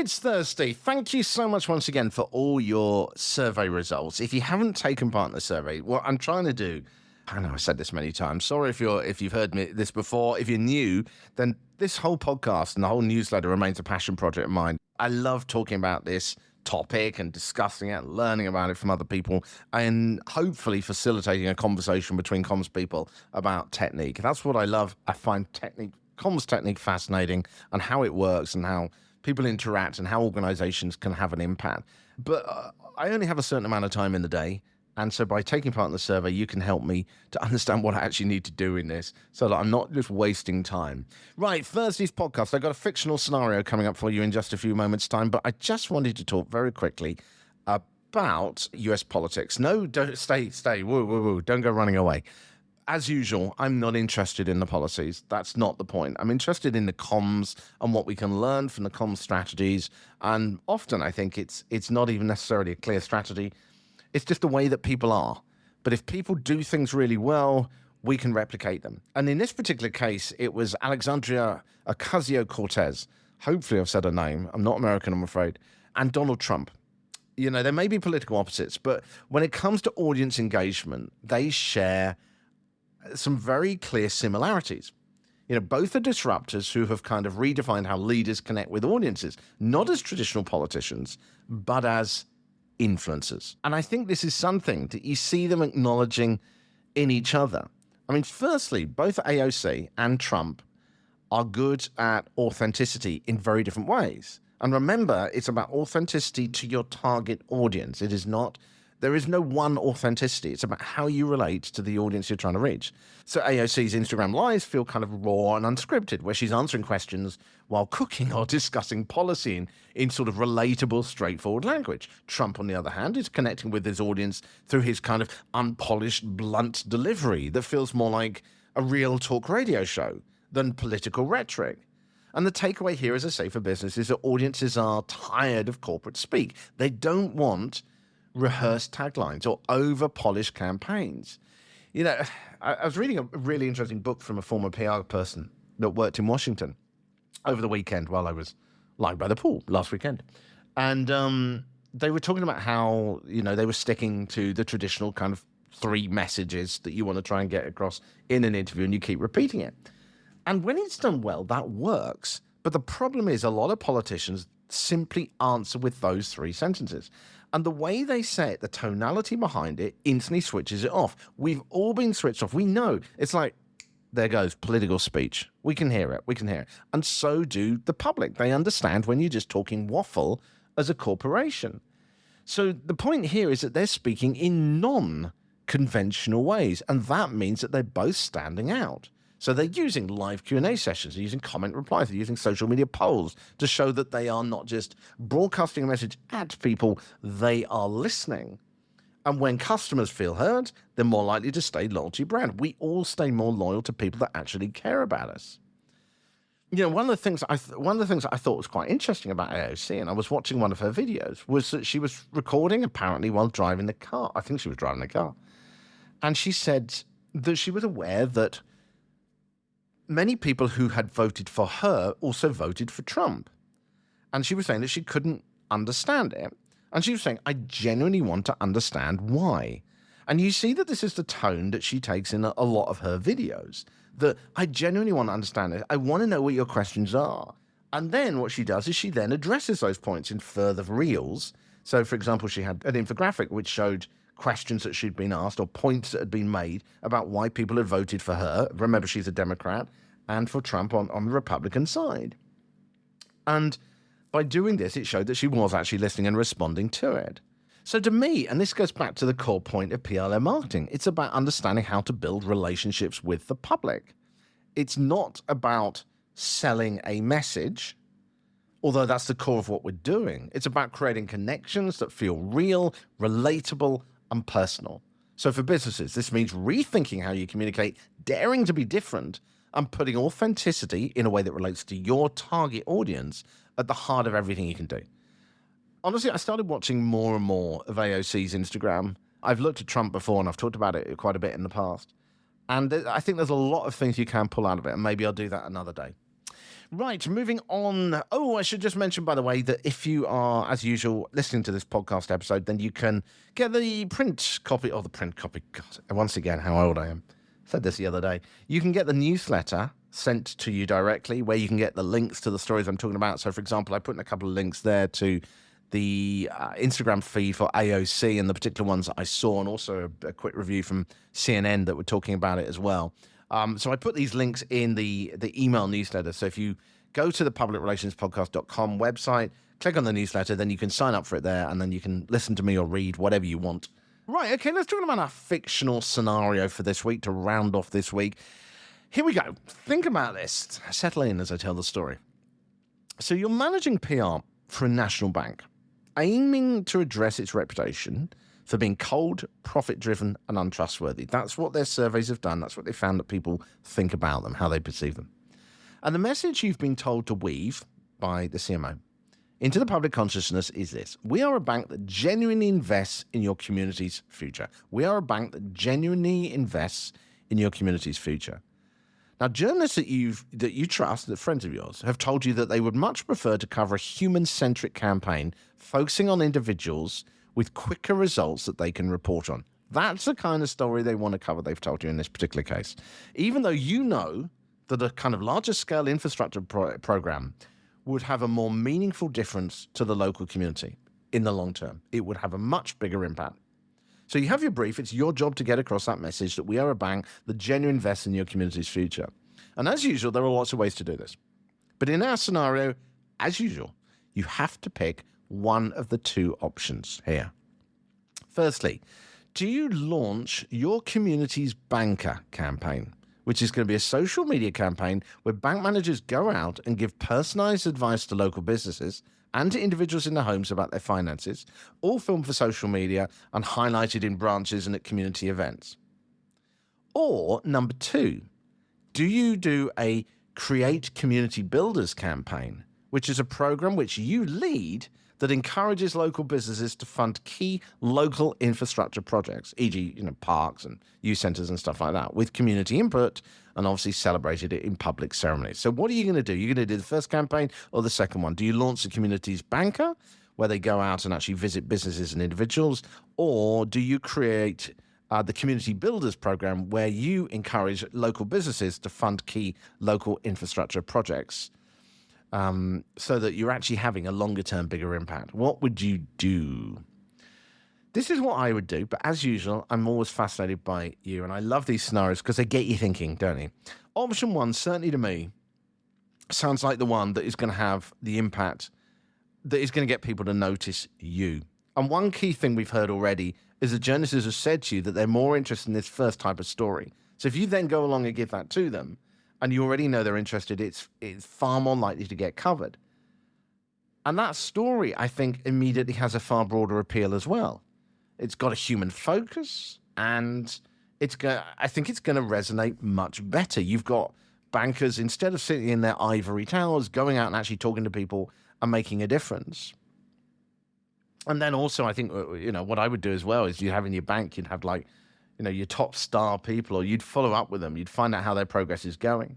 It's Thursday. Thank you so much once again for all your survey results. If you haven't taken part in the survey, what I'm trying to do, I know I said this many times. Sorry if you've heard me this before. If you're new, then this whole podcast and the whole newsletter remains a passion project of mine. I love talking about this topic and discussing it, learning about it from other people, and hopefully facilitating a conversation between comms people about technique. That's what I love. I find comms technique fascinating, and how it works and how people interact and how organizations can have an impact. But I only have a certain amount of time in the day. And so by taking part in the survey, you can help me to understand what I actually need to do in this so that I'm not just wasting time. Right, Thursday's podcast. I've got a fictional scenario coming up for you in just a few moments' time, but I just wanted to talk very quickly about US politics. No, don't stay. Woo. Don't go running away. As usual, I'm not interested in the policies. That's not the point. I'm interested in the comms and what we can learn from the comms strategies. And often I think it's not even necessarily a clear strategy. It's just the way that people are. But if people do things really well, we can replicate them. And in this particular case, it was Alexandria Ocasio-Cortez. Hopefully I've said her name. I'm not American, I'm afraid. And Donald Trump. You know, there may be political opposites, but when it comes to audience engagement, they share some very clear similarities. You know, both are disruptors who have kind of redefined how leaders connect with audiences, not as traditional politicians, but as influencers. And I think this is something that you see them acknowledging in each other. I mean, firstly, both AOC and Trump are good at authenticity in very different ways. And remember, it's about authenticity to your target audience. There is no one authenticity. It's about how you relate to the audience you're trying to reach. So AOC's Instagram lives feel kind of raw and unscripted, where she's answering questions while cooking or discussing policy in sort of relatable, straightforward language. Trump, on the other hand, is connecting with his audience through his kind of unpolished, blunt delivery that feels more like a real talk radio show than political rhetoric. And the takeaway here, as I say, for business is that audiences are tired of corporate speak. They don't want rehearsed taglines or over-polished campaigns. You know, I was reading a really interesting book from a former PR person that worked in Washington over the weekend while I was lying by the pool last weekend. And they were talking about how, you know, they were sticking to the traditional kind of 3 messages that you want to try and get across in an interview, and you keep repeating it. And when it's done well, that works. But the problem is a lot of politicians simply answer with those 3 sentences. And the way they say it, the tonality behind it, instantly switches it off. We've all been switched off. We know. It's like, there goes political speech. We can hear it. And so do the public. They understand when you're just talking waffle as a corporation. So the point here is that they're speaking in non-conventional ways. And that means that they're both standing out. So they're using live Q&A sessions, they're using comment replies, they're using social media polls to show that they are not just broadcasting a message at people, they are listening. And when customers feel heard, they're more likely to stay loyal to your brand. We all stay more loyal to people that actually care about us. You know, one of the things I thought was quite interesting about AOC, and I was watching one of her videos, was that she was recording apparently while driving the car. I think she was driving the car. And she said that she was aware that many people who had voted for her also voted for Trump. And she was saying that she couldn't understand it. And she was saying, I genuinely want to understand why. And you see that this is the tone that she takes in a lot of her videos, that I genuinely want to understand it. I want to know what your questions are. And then what she does is she then addresses those points in further reels. So, for example, she had an infographic which showed questions that she'd been asked or points that had been made about why people had voted for her. Remember, she's a Democrat, and for Trump on the Republican side. And by doing this, it showed that she was actually listening and responding to it. So to me, and this goes back to the core point of PLM marketing, it's about understanding how to build relationships with the public. It's not about selling a message, although that's the core of what we're doing. It's about creating connections that feel real, relatable, and personal. So for businesses, this means rethinking how you communicate, daring to be different, and putting authenticity in a way that relates to your target audience at the heart of everything you can do. Honestly, I started watching more and more of AOC's Instagram. I've looked at Trump before, and I've talked about it quite a bit in the past. And I think there's a lot of things you can pull out of it, and maybe I'll do that another day. Right, moving on. Oh, I should just mention, by the way, that if you are, as usual, listening to this podcast episode, then you can get the print copy, or the print copy. God, once again, how old I am. I said this the other day. You can get the newsletter sent to you directly, where you can get the links to the stories I'm talking about. So, for example, I put in a couple of links there to the Instagram feed for AOC and the particular ones that I saw, and also a quick review from CNN that were talking about it as well. So I put these links in the email newsletter. So if you go to the publicrelationspodcast.com website, click on the newsletter, then you can sign up for it there, and then you can listen to me or read whatever you want. Right, okay, let's talk about our fictional scenario for this week to round off this week. Here we go. Think about this. Settle in as I tell the story. So you're managing PR for a national bank, aiming to address its reputation for being cold, profit-driven, and untrustworthy. That's what their surveys have done. That's what they found that people think about them, how they perceive them. And the message you've been told to weave by the CMO into the public consciousness is this: we are a bank that genuinely invests in your community's future. We are a bank that genuinely invests in your community's future. Now, journalists that you trust, that friends of yours, have told you that they would much prefer to cover a human-centric campaign focusing on individuals with quicker results that they can report on. That's the kind of story they want to cover, they've told you in this particular case. Even though you know that a kind of larger scale infrastructure program would have a more meaningful difference to the local community in the long term. It would have a much bigger impact. So you have your brief. It's your job to get across that message that we are a bank that genuinely invests in your community's future. And as usual, there are lots of ways to do this. But in our scenario, as usual, you have to pick one of the two options here. Firstly, do you launch your community's banker campaign, which is going to be a social media campaign where bank managers go out and give personalized advice to local businesses and to individuals in their homes about their finances, all filmed for social media and highlighted in branches and at community events? Or number two, do you do a Create Community Builders campaign, which is a program which you lead that encourages local businesses to fund key local infrastructure projects, e.g., parks and youth centers and stuff like that, with community input, and obviously celebrated it in public ceremonies. So what are you going to do? You're going to do the first campaign or the second one? Do you launch the community's banker, where they go out and actually visit businesses and individuals, or do you create the Community Builders program, where you encourage local businesses to fund key local infrastructure projects? So that you're actually having a longer-term, bigger impact. What would you do? This is what I would do, but as usual, I'm always fascinated by you, and I love these scenarios because they get you thinking, don't they? Option one, certainly to me, sounds like the one that is going to have the impact that is going to get people to notice you. And one key thing we've heard already is that journalists have said to you that they're more interested in this first type of story. So if you then go along and give that to them, and you already know they're interested, it's far more likely to get covered. And that story, I think, immediately has a far broader appeal as well. It's got a human focus, and I think it's going to resonate much better. You've got bankers, instead of sitting in their ivory towers, going out and actually talking to people and making a difference. And then also, I think, what I would do as well is you have in your bank, you'd have your top star people, or you'd follow up with them. You'd find out how their progress is going.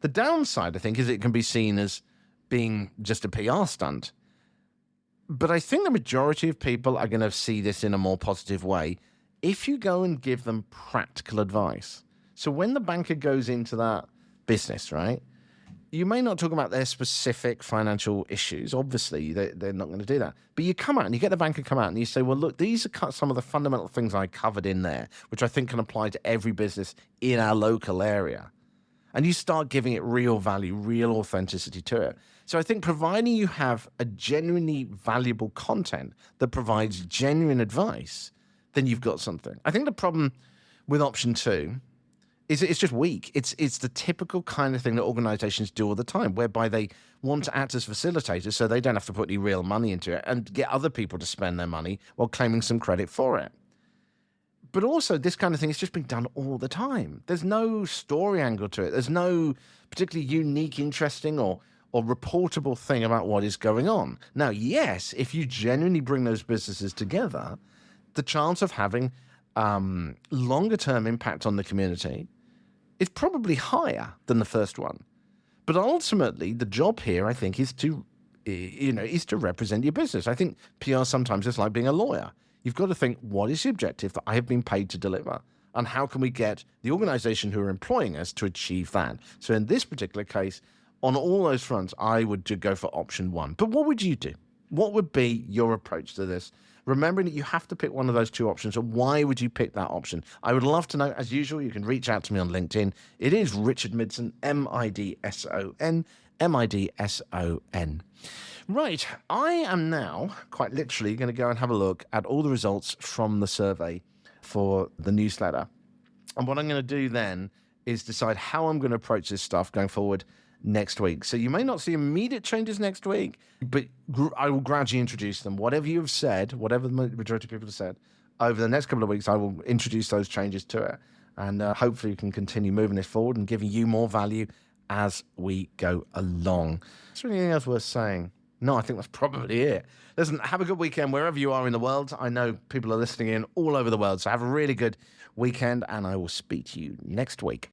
The downside, I think, is it can be seen as being just a PR stunt. But I think the majority of people are going to see this in a more positive way if you go and give them practical advice. So when the banker goes into that business, right, you may not talk about their specific financial issues. Obviously, they're not going to do that. But you come out and you get the banker come out and you say, well, look, these are some of the fundamental things I covered in there, which I think can apply to every business in our local area. And you start giving it real value, real authenticity to it. So I think providing you have a genuinely valuable content that provides genuine advice, then you've got something. I think the problem with option two is it's just weak. It's the typical kind of thing that organizations do all the time, whereby they want to act as facilitators so they don't have to put any real money into it and get other people to spend their money while claiming some credit for it. But also, this kind of thing is just being done all the time. There's no story angle to it. There's no particularly unique, interesting, or reportable thing about what is going on. Now, yes, if you genuinely bring those businesses together, the chance of having longer-term impact on the community is probably higher than the first one. But ultimately, the job here, I think, is to represent your business. I think PR sometimes is like being a lawyer. You've got to think, what is the objective that I have been paid to deliver? And how can we get the organization who are employing us to achieve that? So in this particular case, on all those fronts, I would go for option one. But what would you do? What would be your approach to this? Remembering that you have to pick one of those two options. So why would you pick that option? I would love to know. As usual, you can reach out to me on LinkedIn. It is Richard Midson, Midson, Midson. Right, I am now quite literally going to go and have a look at all the results from the survey for the newsletter. And what I'm going to do then is decide how I'm going to approach this stuff going forward next week. So you may not see immediate changes next week, but I will gradually introduce them. Whatever you have said, whatever the majority of people have said, over the next couple of weeks, I will introduce those changes to it. And hopefully we can continue moving this forward and giving you more value as we go along. Is there anything else worth saying? No, I think that's probably it. Listen, have a good weekend wherever you are in the world. I know people are listening in all over the world, so have a really good weekend, and I will speak to you next week.